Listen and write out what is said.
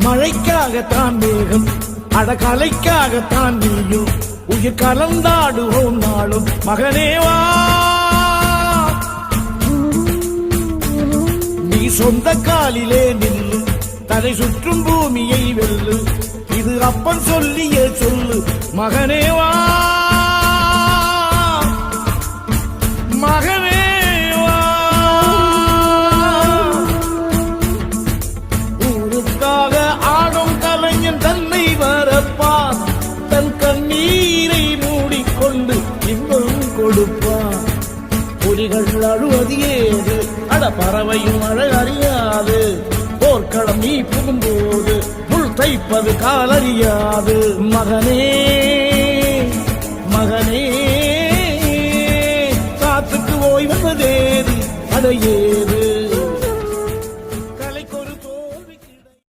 மழைக்காகத்தான் மேகம், அடகலைக்காகத்தான் நீயும், உயிர் கலந்தாடுவோம் நாளும் மகனேவா. நீ சொந்த காலிலே நில்லு, தலை சுற்றும் பூமியை வெல்லு, இது அப்பன் சொல்லிய சொல்லு மகனேவா. மகனேவா, ஊருக்காக ஆடும் கலைஞன் தன்னை வரப்பான், தன் கண்ணீரை மூடிக்கொண்டு இன்பம் கொடுப்பான். புலிகள் அழுவது ஏது, அட பறவையும் அழ அறியாது, போர்க்களம் நீ புகும்போது முள் தைப்பது காலறியாது. மகனே மகனே, காத்துக்கு ஓய்வதேது, அடையேது